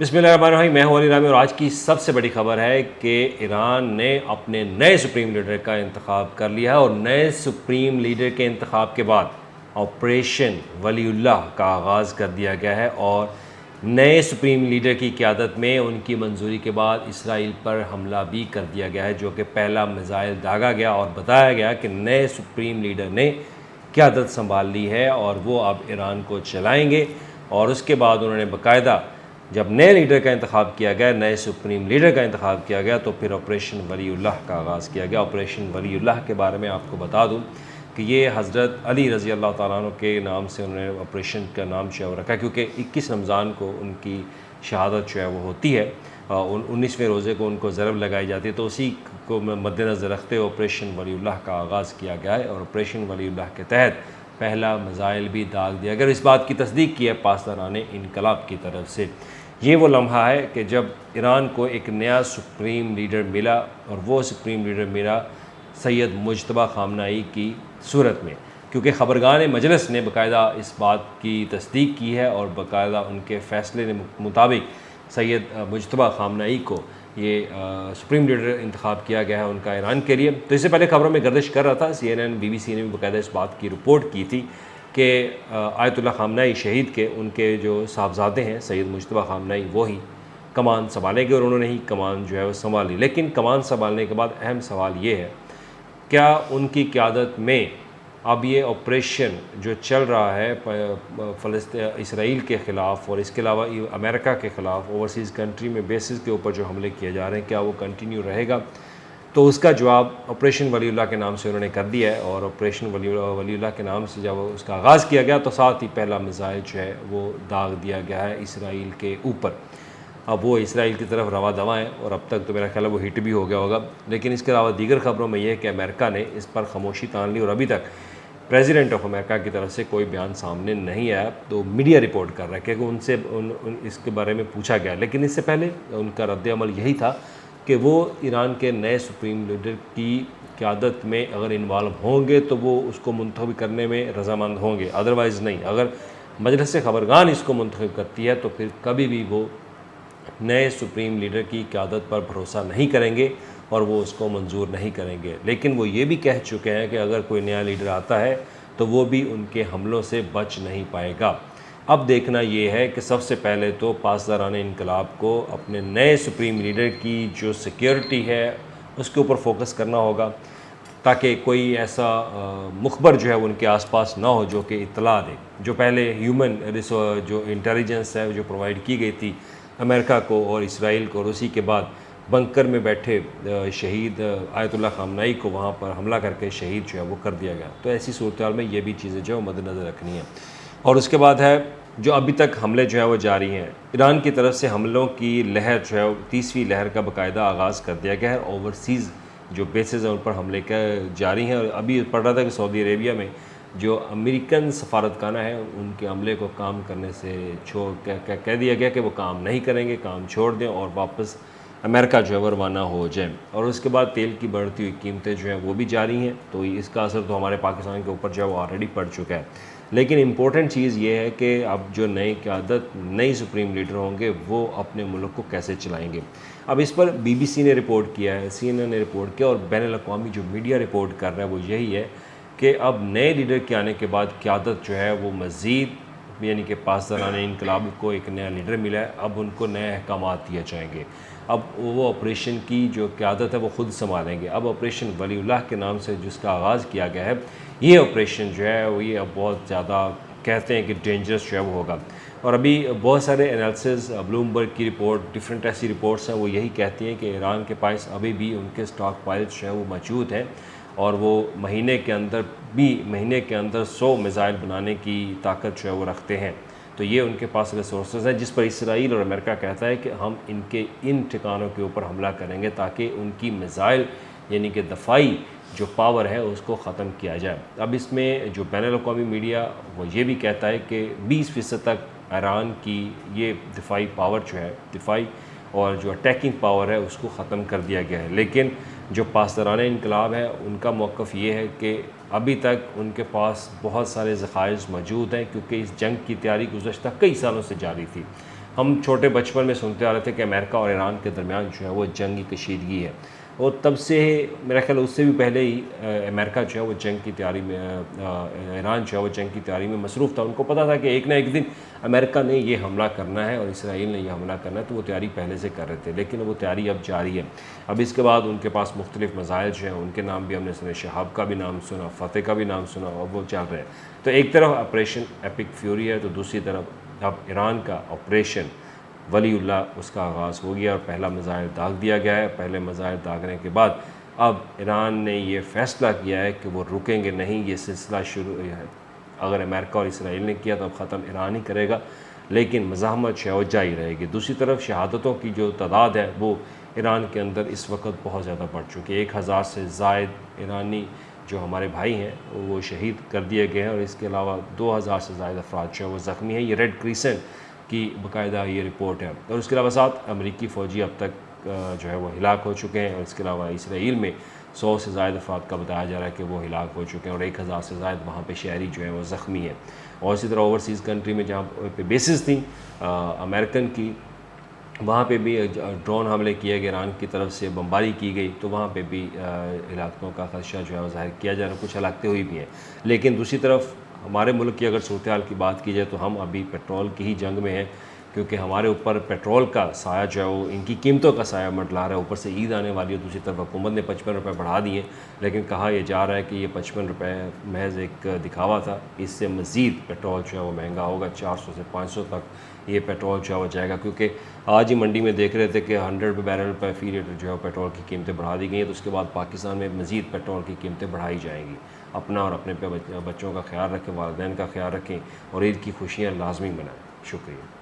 बिस्मिल्लाहिर्रहमानिर्रहीम। मैं हूं अली रामी और आज की सबसे बड़ी खबर है कि ईरान ने अपने नए सुप्रीम लीडर का इंतखाब कर लिया है और नए सुप्रीम लीडर के इंतखाब के बाद ऑपरेशन वलीउल्लाह का आगाज़ कर दिया गया है और नए सुप्रीम लीडर की क़यादत में उनकी मंजूरी के बाद इसराइल पर हमला भी कर दिया गया है, जो कि पहला मिसाइल दागा गया और बताया गया कि नए सुप्रीम लीडर ने क़यादत संभाल ली है और वो अब ईरान को चलाएँगे। और उसके बाद उन्होंने बाकायदा जब नए लीडर का इंतखाब किया गया, नए सुप्रीम लीडर का इंतखाब किया गया, तो फिर ऑपरेशन वलीउल्लाह का आगाज़ किया गया। ऑपरेशन वलीउल्लाह के बारे में आपको बता दूं कि ये हज़रत अली रज़ी अल्लाह ताला अन्हु के नाम से उन्होंने ऑपरेशन का नाम जो है वो रखा, क्योंकि 21 रमज़ान को उनकी शहादत जो है वो होती है, 19वें रोज़े को उनको ज़रब लगाई जाती है, तो उसी को मद्देनज़र रखते हुए ऑपरेशन वलीउल्लाह का आगाज़ किया गया है। और ऑपरेशन वलीउल्लाह के तहत पहला मिसाइल भी दाग दिया गया। इस बात की तस्दीक की है पासदारान इनकलाब की तरफ से। ये वो लम्हा है कि जब ईरान को एक नया सुप्रीम लीडर मिला और वो सुप्रीम लीडर मिला सैयद मुज्तबा ख़ामनेई की सूरत में, क्योंकि ख़बरगान मजलिस ने बाकायदा इस बात की तस्दीक की है और बाकायदा उनके फ़ैसले के मुताबिक सैयद मुज्तबा ख़ामनेई को ये सुप्रीम लीडर इंतखाब किया गया है उनका ईरान के लिए। तो इससे पहले खबरों में गर्दिश कर रहा था, CNN BBC ने भी बाकायदा इस बात की रिपोर्ट की थी कि आयतुल्लाह ख़ामनेई शहीद के उनके जो साहबजादे हैं सैयद मुज्तबा ख़ामनेई वो ही कमान संभालेंगे और उन्होंने ही कमान जो है वो संभाली। लेकिन कमान संभालने के बाद अहम सवाल ये है, क्या उनकी क़यादत में अब ये ऑपरेशन जो चल रहा है इसराइल के ख़िलाफ़ और इसके अलावा अमेरिका के ख़िलाफ़ ओवरसीज़ कंट्री में बेसिस के ऊपर जो हमले किए जा रहे हैं, क्या वो कंटिन्यू रहेगा? तो उसका जवाब ऑपरेशन वलीउल्लाह के नाम से उन्होंने कर दिया है। और ऑपरेशन वलीउल्लाह के नाम से जब उसका आगाज़ किया गया तो साथ ही पहला मिसाइल जो है वो दाग दिया गया है इसराइल के ऊपर। अब वो इसराइल की तरफ रवा दवा है और अब तक तो मेरा ख्याल है वो हिट भी हो गया होगा। लेकिन इसके अलावा दीगर ख़बरों में यह है कि अमेरिका ने इस पर खामोशी तान ली और अभी तक प्रेसिडेंट ऑफ अमेरिका की तरफ से कोई बयान सामने नहीं आया। तो मीडिया रिपोर्ट कर रहा है क्योंकि उनसे इसके बारे में पूछा गया, लेकिन इससे पहले उनका रद्द-ए-अमल यही था कि वो ईरान के नए सुप्रीम लीडर की क़यादत में अगर इन्वॉल्व होंगे तो वो उसको मुंतखब करने में रज़ामंद होंगे, अदरवाइज़ नहीं। अगर मजलिस ख़बरगान इसको मुंतखब करती है तो फिर कभी भी वो नए सुप्रीम लीडर की क़यादत पर भरोसा नहीं करेंगे और वो उसको मंजूर नहीं करेंगे। लेकिन वो ये भी कह चुके हैं कि अगर कोई नया लीडर आता है तो वो भी उनके हमलों से बच नहीं पाएगा। अब देखना ये है कि सबसे पहले तो पासदारान इनकलाब को अपने नए सुप्रीम लीडर की जो सिक्योरिटी है उसके ऊपर फोकस करना होगा, ताकि कोई ऐसा मुखबर जो है उनके आसपास ना हो जो कि इत्तला दे। जो पहले ह्यूमन जो इंटेलिजेंस है जो प्रोवाइड की गई थी अमेरिका को और इसराइल को, और उसी के बाद बंकर में बैठे शहीद आयतुल्लाह ख़ामनेई को वहाँ पर हमला करके शहीद जो है वो कर दिया गया। तो ऐसी सूरत हाल में ये भी चीज़ें जो है मद्देनज़र रखनी है। और उसके बाद है जो अभी तक हमले जो है वो जारी हैं। ईरान की तरफ से हमलों की लहर जो है 30वीं लहर का बाकायदा आगाज़ कर दिया गया है। ओवरसीज़ जो बेसेस हैं उन पर हमले का जारी हैं। और अभी पढ़ रहा था कि सऊदी अरेबिया में जो अमेरिकन सफारतखाना है उनके अमले को काम करने से कह दिया गया कि वो काम नहीं करेंगे, काम छोड़ दें और वापस अमेरिका जो है वो रवाना हो जाए। और उसके बाद तेल की बढ़ती हुई कीमतें जो हैं वो भी जारी हैं, तो इसका असर तो हमारे पाकिस्तान के ऊपर जो है वो ऑलरेडी पड़ चुका है। लेकिन इम्पोर्टेंट चीज़ ये है कि अब जो नई क़यादत नई सुप्रीम लीडर होंगे वो अपने मुल्क को कैसे चलाएंगे। अब इस पर BBC ने रिपोर्ट किया है, CNN ने रिपोर्ट किया और बैनुल-अक़वामी जो मीडिया रिपोर्ट कर रहा है वो यही है कि अब नए लीडर के आने के बाद क़यादत जो है वो मज़ीद, यानी कि पासदारान इनकलाब को एक नया लीडर मिला है, अब उनको नए अहकामात दिए जाएंगे। अब वो ऑपरेशन की जो क़यादत है वो ख़ुद संभालेंगे। अब ऑपरेशन वलीउल्लाह के नाम से जिसका आगाज़ किया गया है, ये ऑपरेशन जो है वो ये अब बहुत ज़्यादा कहते हैं कि डेंजरस जो है वो होगा। और अभी बहुत सारे एनालिसिस, ब्लूमबर्ग की रिपोर्ट, डिफरेंट ऐसी रिपोर्ट्स हैं वो यही कहती हैं कि ईरान के पास अभी भी उनके स्टॉक पाइल्स जो है वो मौजूद हैं और वो महीने के अंदर 100 मिसाइल बनाने की ताकत जो है वो रखते हैं। तो ये उनके पास रिसोर्सेज हैं जिस पर इसराइल और अमेरिका कहता है कि हम इनके इन ठिकानों के ऊपर हमला करेंगे ताकि उनकी मिसाइल यानी कि दफ़ाई जो पावर है उसको ख़त्म किया जाए। अब इसमें जो बैनुल-अक़वामी मीडिया वो ये भी कहता है कि 20% तक ईरान की ये दिफाई पावर जो है, दिफाई और जो अटैकिंग पावर है उसको ख़त्म कर दिया गया है। लेकिन जो पासदारान इनकलाब है उनका मौक़िफ़ ये है कि अभी तक उनके पास बहुत सारे ज़ख़ाइर मौजूद हैं, क्योंकि इस जंग की तैयारी गुज़श्ता कई सालों से जारी थी। हम छोटे बचपन में सुनते आ रहे थे कि अमेरिका और ईरान के दरमियान जो है वो जंगी कशीदगी है, और तब से मेरा ख्याल उससे भी पहले ही अमेरिका जो है वो जंग की तैयारी में, ईरान जो है वो जंग की तैयारी में मसरूफ़ था। उनको पता था कि एक ना एक दिन अमेरिका ने ये हमला करना है और इसराइल ने ये हमला करना है, तो वो तैयारी पहले से कर रहे थे, लेकिन वो तैयारी अब जारी है। अब इसके बाद उनके पास मुख्तलिफ मसाइल जो हैं उनके नाम भी हमने सुने, शहाब का भी नाम सुना, फ़तेह का भी नाम सुना, और वो चल रहे हैं। तो एक तरफ ऑपरेशन एपिक फ्यूरी है, तो दूसरी तरफ अब ईरान का ऑपरेशन वलीउल्लाह उसका आगाज़ हो गया और पहला मिसाइल दाग दिया गया है। पहले मिसाइल दागने के बाद अब ईरान ने ये फ़ैसला किया है कि वो रुकेंगे नहीं, ये सिलसिला शुरू है। अगर अमेरिका और इसराइल ने किया तो अब ख़त्म ईरान ही करेगा, लेकिन मज़ाहमत जो है वो जारी रहेगी। दूसरी तरफ शहादतों की जो तादाद है वो ईरान के अंदर इस वक्त बहुत ज़्यादा बढ़ चुकी है। 1000 से ज़ायद ईरानी जो हमारे भाई हैं वो शहीद कर दिए गए हैं, और इसके अलावा 2000 से ज़ायद अफराद जो है वो ज़ख्मी हैं। ये रेड क्रिसेंट की बाकायदा ये रिपोर्ट है। और उसके अलावा 7 अमरीकी फ़ौजी अब तक जो है वो हिलाक हो चुके हैं, और इसके अलावा इसराइल में 100 से ज़ायद अफराद का बताया जा रहा है कि वो हिलाक हो चुके हैं, और 1000 से ज़ायद वहाँ पे शहरी जो है वो ज़ख्मी है। और इसी तरह ओवरसीज़ कंट्री में जहाँ पे बेसिस थी अमेरिकन की, वहाँ पे भी ड्रोन हमले किए गए, ईरान की तरफ से बमबारी की गई, तो वहाँ पे भी हिलाकतों का खदशा जो है वो ज़ाहिर किया जा रहा है, कुछ हलाकतें हुई भी हैं। लेकिन दूसरी तरफ हमारे मुल्क की अगर सूरत हाल की बात की जाए तो हम अभी पेट्रोल की ही जंग में हैं, क्योंकि हमारे ऊपर पेट्रोल का साया जो है वो इनकी कीमतों का साया मंडला रहा है। ऊपर से ईद आने वाली है, दूसरी तरफ हुकूमत ने 55 रुपये बढ़ा दिए, लेकिन कहा यह जा रहा है कि ये 55 रुपये महज एक दिखावा था, इससे मज़ीद पेट्रोल जो है वो महंगा होगा, 400 से 500 तक ये पेट्रोल जो है वो जाएगा। क्योंकि आज ही मंडी में देख रहे थे कि 100 रुपये बैरल पर फ़ी लीटर जो है पेट्रोल की कीमतें बढ़ा दी गई हैं, तो उसके बाद पाकिस्तान में मज़ीद पेट्रोल की कीमतें बढ़ाई जाएंगी। अपना और अपने बच्चों का ख्याल रखें, वालिदैन का ख्याल रखें, और ईद की खुशियाँ लाजमी मनाएँ। शुक्रिया।